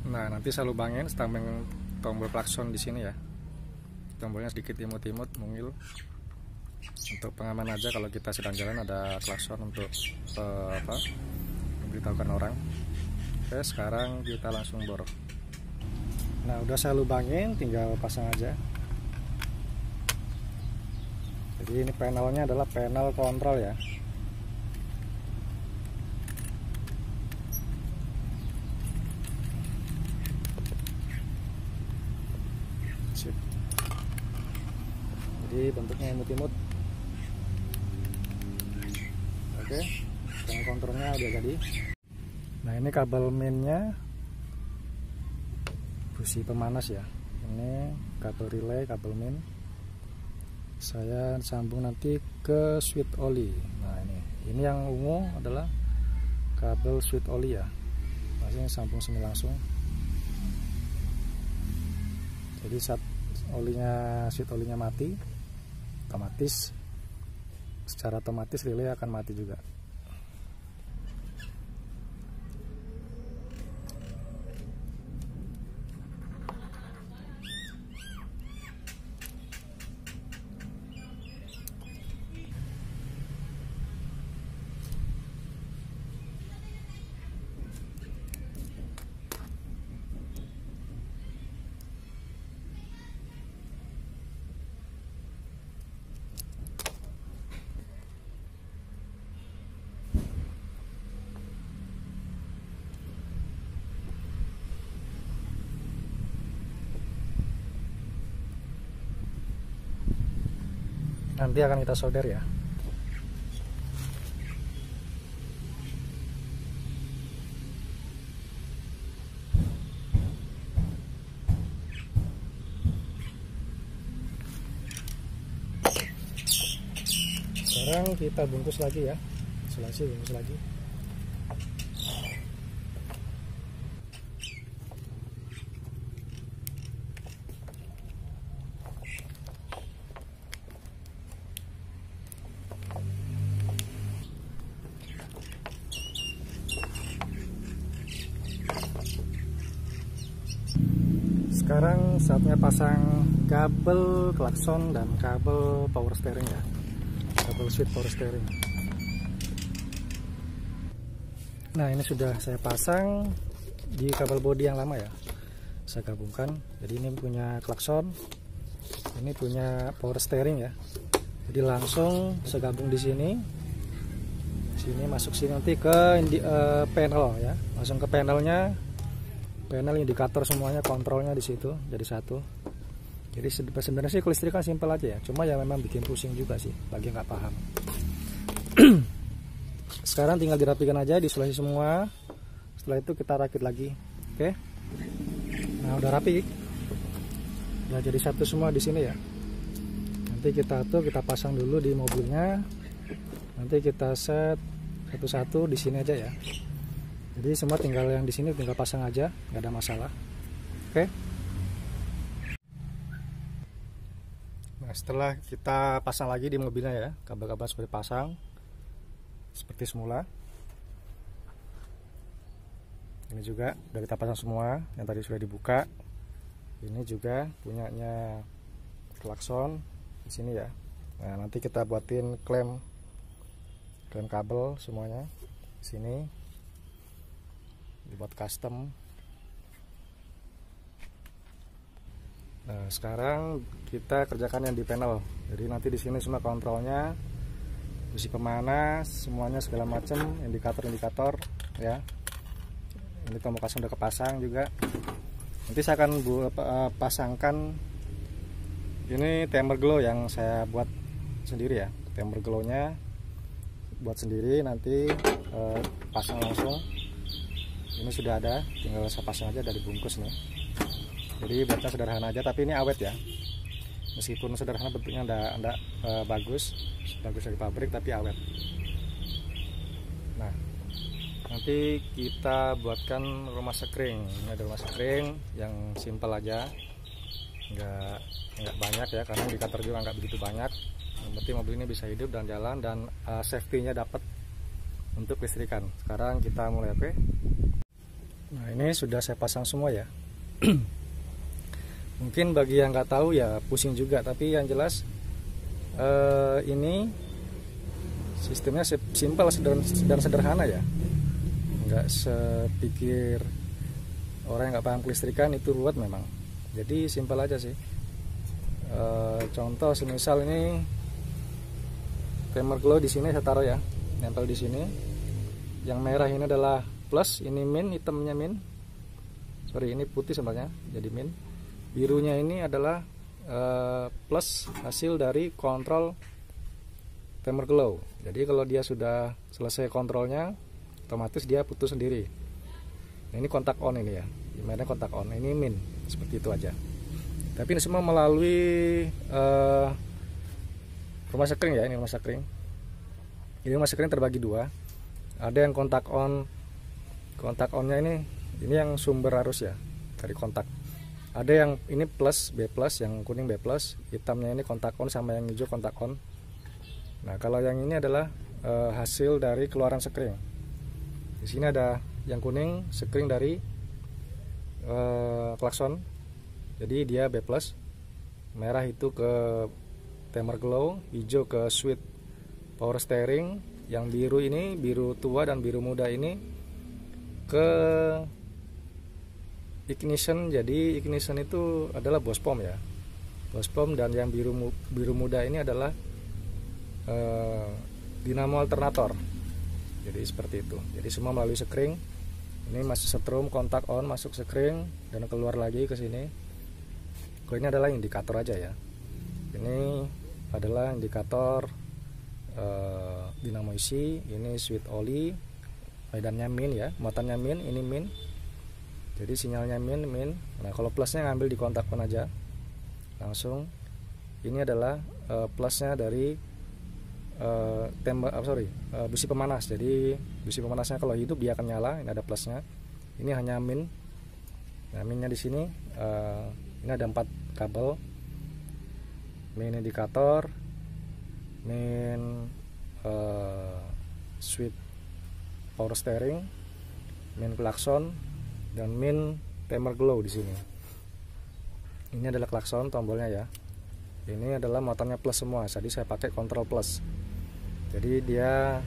Nah, nanti saya lubangin tombol klakson di sini ya. Tombolnya sedikit imut-imut, mungil. Untuk pengaman aja kalau kita sedang jalan ada klakson untuk memberitahukan orang. Oke, sekarang kita langsung bor. Nah, udah saya lubangin, tinggal pasang aja. Jadi ini panelnya adalah panel kontrol ya. Sip. Jadi bentuknya imut-imut. Oke, panel kontrolnya udah jadi. Nah, ini kabel mainnya busi pemanas ya. Ini kabel relay, kabel main. Saya sambung nanti ke switch oli. Nah, ini yang ungu adalah kabel switch oli ya. Maksudnya sambung sini langsung. Jadi saat switch olinya mati, secara otomatis relay akan mati juga. Nanti akan kita solder ya. Sekarang kita bungkus lagi ya. Isolasi, bungkus lagi. Sekarang saatnya pasang kabel klakson dan kabel power steering ya, kabel switch power steering. Nah, ini sudah saya pasang di kabel bodi yang lama ya, saya gabungkan. Jadi ini punya klakson, ini punya power steering ya. Jadi langsung saya gabung di sini, masuk sini nanti ke panel ya, langsung ke panelnya. Panel indikator semuanya, kontrolnya di situ jadi satu. Jadi sebenarnya sih kelistrikan simpel aja ya, cuma ya memang bikin pusing juga sih bagi nggak paham. Sekarang tinggal dirapikan aja, diisolasi semua. Setelah itu kita rakit lagi. Oke. Nah, udah rapi. Udah jadi satu semua di sini ya. Nanti kita pasang dulu di mobilnya. Nanti kita set satu-satu di sini aja ya. Jadi semua tinggal yang di sini tinggal pasang aja, nggak ada masalah. Oke. Nah, setelah kita pasang lagi di mobilnya ya, kabel-kabel sudah dipasang seperti semula. Ini juga udah kita pasang semua, yang tadi sudah dibuka. Ini juga punyanya klakson di sini ya. Nah, nanti kita buatin klem kabel semuanya di sini. Dibuat custom. Nah, sekarang kita kerjakan yang di panel. Jadi nanti di sini semua kontrolnya, busi pemanas, semuanya segala macam, indikator ya. Ini tombol klakson udah kepasang juga. Nanti saya akan pasangkan ini timer glow yang saya buat sendiri ya. Timer glownya buat sendiri, nanti pasang langsung. Ini sudah ada, tinggal saya pasang aja dari bungkus nih. Jadi buatnya sederhana aja, tapi ini awet ya. Meskipun sederhana bentuknya enggak bagus dari pabrik, tapi awet. Nah, nanti kita buatkan rumah sekring. Ini ada rumah sekring yang simpel aja, nggak banyak ya, karena indikator juga nggak begitu banyak. Yang penting mobil ini bisa hidup dan jalan, dan safety-nya dapat untuk listrikan. Sekarang kita mulai, oke? Nah, ini sudah saya pasang semua ya. Mungkin bagi yang nggak tahu ya pusing juga, tapi yang jelas ini sistemnya simpel dan sederhana ya, nggak sepikir orang yang nggak paham kelistrikan itu ruwet memang. Jadi simpel aja sih. Contoh semisal ini timer glow di sini saya taruh ya, nempel di sini. Yang merah ini adalah plus, ini min, hitamnya min. Sorry, ini putih sebenarnya, jadi min. Birunya ini adalah plus hasil dari kontrol timer glow. Jadi kalau dia sudah selesai kontrolnya, otomatis dia putus sendiri. Nah, ini kontak on ini ya, dimana kontak on, ini min, seperti itu aja. Tapi ini semua melalui rumah sekring ya, ini rumah sekring. Ini rumah sekring terbagi dua. Ada yang kontak onnya ini yang sumber arus ya dari kontak. Ada yang ini plus B plus, yang kuning B plus, hitamnya ini kontak on, sama yang hijau kontak on. Nah, kalau yang ini adalah hasil dari keluaran sekring. Di sini ada yang kuning sekring dari klakson, jadi dia B plus. Merah itu ke timer glow, hijau ke switch power steering, yang biru ini, biru tua dan biru muda ini ke ignition. Jadi ignition itu adalah bospom ya, bospom. Dan yang biru muda ini adalah dinamo alternator. Jadi seperti itu. Jadi semua melalui sekring. Ini masuk setrum, kontak on, masuk sekring dan keluar lagi ke sini. Kalau ini adalah indikator aja ya. Ini adalah indikator dinamo isi. Ini switch oli, medannya min ya, muatannya min, ini min. Jadi sinyalnya min. Nah, kalau plusnya ngambil di kontak on aja langsung. Ini adalah plusnya dari busi pemanas. Jadi busi pemanasnya kalau hidup dia akan nyala. Ini ada plusnya. Ini hanya min. Nah, minnya di sini ini ada 4 kabel. Min indikator, min switch power steering, min klakson, dan min timer glow di sini. Ini adalah klakson tombolnya ya. Ini adalah muatannya plus semua. Tadi saya pakai kontrol plus. Jadi dia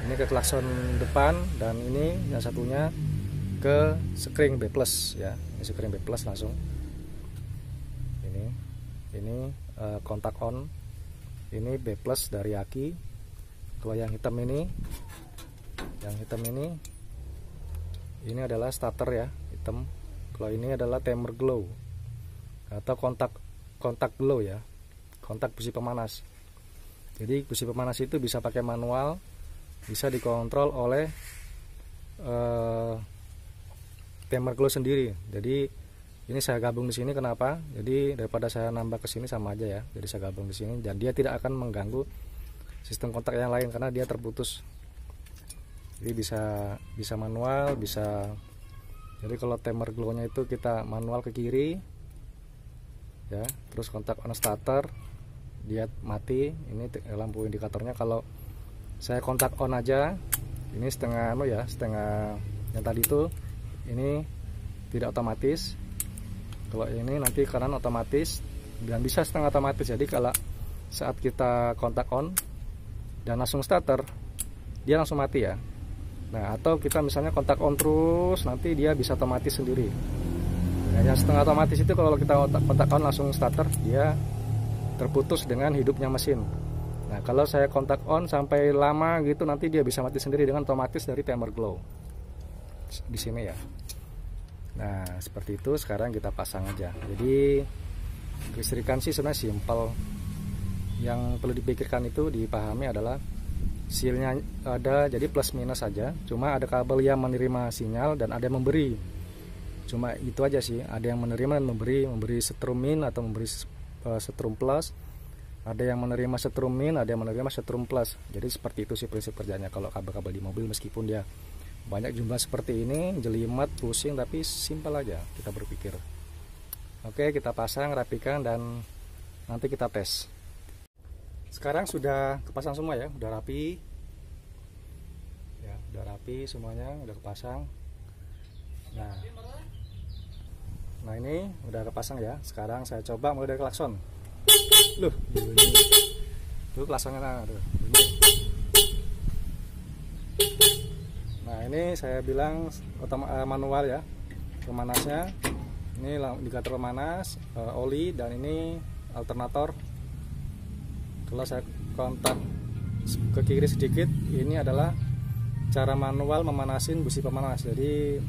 ini ke klakson depan, dan ini yang satunya ke sekring B plus ya. Ini sekring B plus langsung. Ini kontak on. Ini B plus dari aki. Kalau yang hitam ini ini adalah starter ya, hitam. Kalau ini adalah timer glow atau kontak glow ya, kontak busi pemanas. Jadi busi pemanas itu bisa pakai manual, bisa dikontrol oleh timer glow sendiri. Jadi ini saya gabung di sini, kenapa? Jadi daripada saya nambah ke sini sama aja ya. Jadi saya gabung di sini dan dia tidak akan mengganggu sistem kontak yang lain karena dia terputus. Jadi bisa manual, bisa. Jadi kalau timer glow-nya itu kita manual ke kiri ya, terus kontak on starter, dia mati. Ini lampu indikatornya. Kalau saya kontak on aja, ini setengah yang tadi itu ini tidak otomatis. Kalau ini nanti kanan otomatis dan bisa setengah otomatis. Jadi kalau saat kita kontak on dan langsung starter, dia langsung mati ya. Nah, atau kita misalnya kontak on terus, nanti dia bisa otomatis sendiri. Nah, yang setengah otomatis itu kalau kita kontak on langsung starter, dia terputus dengan hidupnya mesin. Nah, kalau saya kontak on sampai lama gitu, nanti dia bisa mati sendiri dengan otomatis dari timer glow di sini ya. Nah, seperti itu. Sekarang kita pasang aja. Jadi kelistrikan sih sebenarnya simpel. Yang perlu dipikirkan itu, dipahami adalah silnya ada, jadi plus minus saja. Cuma ada kabel yang menerima sinyal dan ada yang memberi. Cuma itu aja sih. Ada yang menerima dan memberi setrum min atau memberi setrum plus. Ada yang menerima setrum min, ada yang menerima setrum plus. Jadi seperti itu sih prinsip kerjanya kalau kabel-kabel di mobil, meskipun dia banyak jumlah seperti ini, jelimet, pusing, tapi simpel aja kita berpikir. Oke, kita pasang, rapikan, dan nanti kita tes. Sekarang sudah kepasang semua ya, udah rapi ya, udah rapi semuanya, udah kepasang. Nah ini udah kepasang ya. Sekarang saya coba mulai dari klakson. Loh, bunyi. Tuh klaksonnya tuh, bunyi. Nah ini saya bilang manual ya, pemanasnya. Ini indikator pemanas, oli, dan ini alternator. Kalau saya kontak ke kiri sedikit, ini adalah cara manual memanasin busi pemanas. Jadi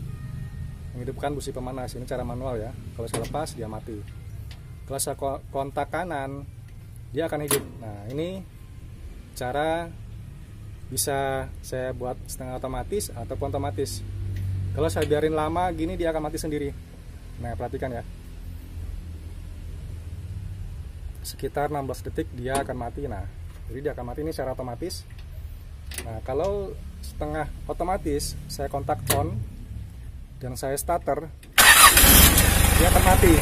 menghidupkan busi pemanas, ini cara manual ya. Kalau saya lepas dia mati. Kalau saya kontak kanan dia akan hidup. Nah ini cara bisa saya buat setengah otomatis ataupun otomatis. Kalau saya biarin lama gini dia akan mati sendiri. Nah perhatikan ya, sekitar 16 detik dia akan mati. Nah jadi dia akan mati, ini secara otomatis. Nah kalau setengah otomatis saya kontak on dan saya starter, dia akan mati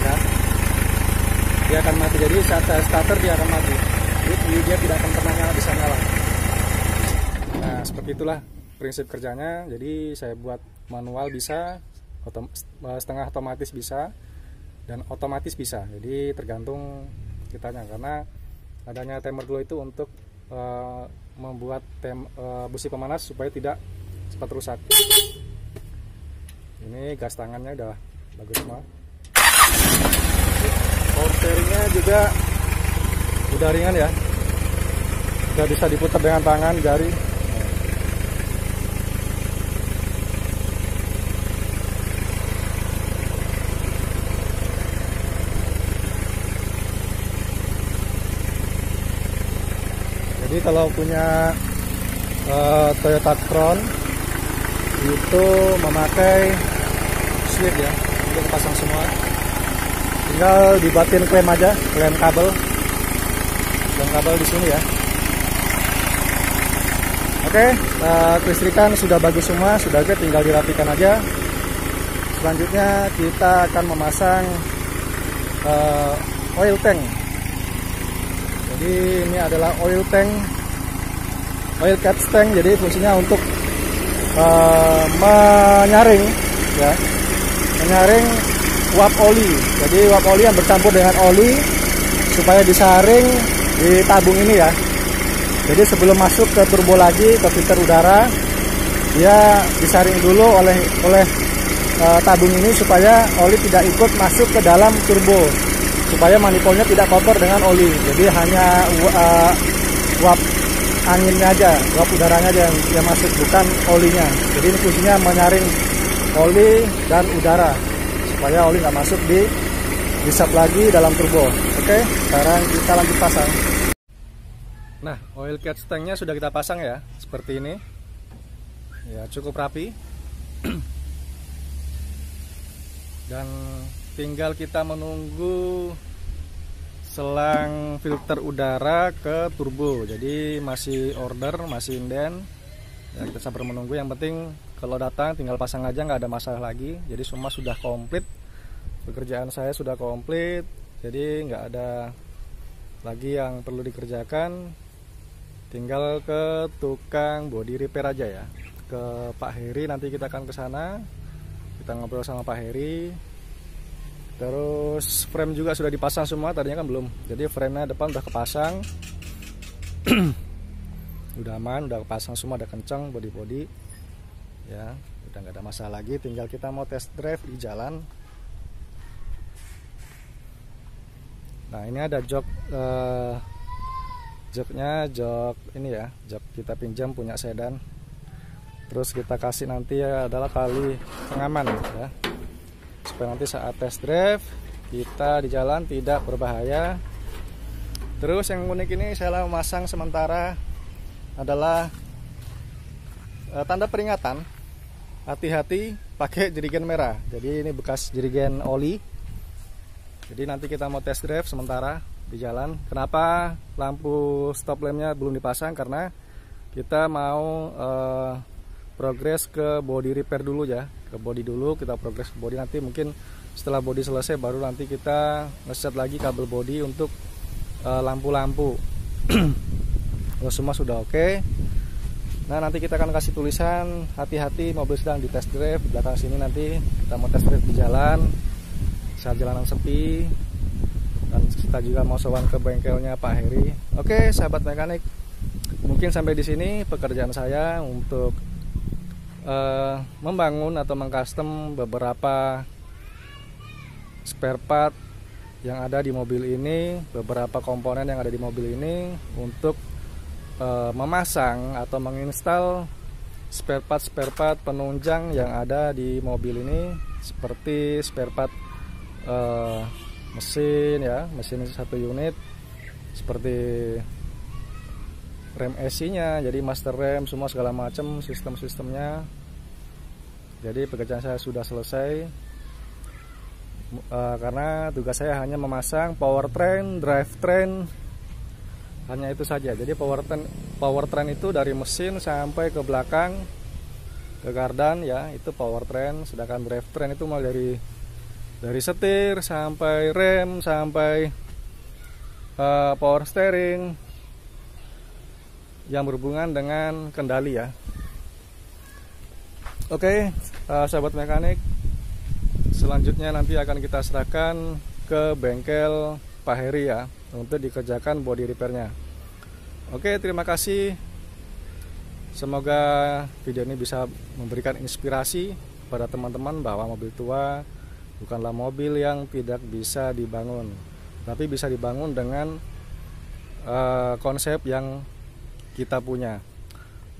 ya. Dia akan mati. Jadi saat saya starter dia akan mati. Jadi dia tidak akan pernah bisa nyala. Nah seperti itulah prinsip kerjanya. Jadi saya buat manual bisa, setengah otomatis bisa, dan otomatis bisa. Jadi tergantung kitanya, karena adanya timer glow itu untuk membuat busi pemanas supaya tidak cepat rusak. Ini gas tangannya udah bagus semua. Power steeringnya juga udah ringan ya, udah bisa diputar dengan tangan, jari. Jadi kalau punya Toyota Crown itu memakai switch ya, untuk pasang semua. Tinggal dibuatin klem aja, klem kabel di sini ya. Oke, kelistrikan sudah bagus semua, sudah oke, tinggal dirapikan aja. Selanjutnya kita akan memasang oil tank. Jadi ini adalah oil catch tank. Jadi fungsinya untuk menyaring ya, menyaring uap oli. Jadi uap oli yang bercampur dengan oli supaya disaring di tabung ini ya. Jadi sebelum masuk ke turbo lagi, ke filter udara, dia disaring dulu oleh tabung ini supaya oli tidak ikut masuk ke dalam turbo, supaya manifoldnya tidak kotor dengan oli. Jadi hanya uap anginnya aja, uap udaranya aja yang masuk, bukan olinya. Jadi ini fungsinya menyaring oli dan udara supaya oli nggak masuk di sap lagi dalam turbo. Oke, sekarang kita lanjut pasang. Nah, oil catch tanknya sudah kita pasang ya, seperti ini. Ya, cukup rapi. Dan tinggal kita menunggu selang filter udara ke turbo. Jadi masih order, masih inden ya, kita sabar menunggu. Yang penting kalau datang tinggal pasang aja, nggak ada masalah lagi. Jadi semua sudah komplit, pekerjaan saya sudah komplit, jadi nggak ada lagi yang perlu dikerjakan. Tinggal ke tukang body repair aja ya, ke Pak Heri. Nanti kita akan ke sana, kita ngobrol sama Pak Heri. Terus frame juga sudah dipasang semua, tadinya kan belum. Jadi frame-nya depan udah kepasang. Udah aman, udah kepasang semua, udah kencang body ya, udah nggak ada masalah lagi. Tinggal kita mau test drive di jalan. Nah ini ada jok, joknya jok ini ya, jok kita pinjam punya sedan. Terus kita kasih nanti ya adalah tali pengaman ya, supaya nanti saat test drive kita di jalan tidak berbahaya. Terus yang unik ini saya memasang sementara adalah tanda peringatan, hati-hati pakai jerigen merah. Jadi ini bekas jerigen oli. Jadi nanti kita mau test drive sementara di jalan. Kenapa lampu stop lampnya belum dipasang? Karena kita mau progres ke body repair dulu ya, ke body dulu. Kita progres ke body, nanti mungkin setelah body selesai baru nanti kita ngeset lagi kabel body untuk lampu-lampu. Kalau semua sudah oke. Nah, nanti kita akan kasih tulisan hati-hati mobil sedang di test drive. Di belakang sini nanti kita mau test drive di jalan saat jalanan sepi, dan kita juga mau sowan ke bengkelnya Pak Heri. Oke, sahabat mekanik, mungkin sampai di sini pekerjaan saya untuk membangun atau mengcustom beberapa spare part yang ada di mobil ini, beberapa komponen yang ada di mobil ini untuk memasang atau menginstal spare part penunjang yang ada di mobil ini, seperti spare part mesin ya, mesin 1 unit, seperti rem AC-nya, jadi master rem, semua segala macam sistem-sistemnya. Jadi pekerjaan saya sudah selesai, karena tugas saya hanya memasang powertrain, drivetrain, hanya itu saja. Jadi powertrain itu dari mesin sampai ke belakang ke gardan ya, itu powertrain. Sedangkan drivetrain itu mulai dari setir sampai rem sampai power steering yang berhubungan dengan kendali ya. Oke, sahabat mekanik, selanjutnya nanti akan kita serahkan ke bengkel Pak Heri ya, untuk dikerjakan body repairnya. Oke, terima kasih. Semoga video ini bisa memberikan inspirasi pada teman-teman bahwa mobil tua bukanlah mobil yang tidak bisa dibangun, tapi bisa dibangun dengan konsep yang kita punya.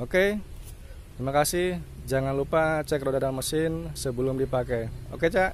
Oke, terima kasih. Jangan lupa cek roda dan mesin sebelum dipakai. Oke, Cak.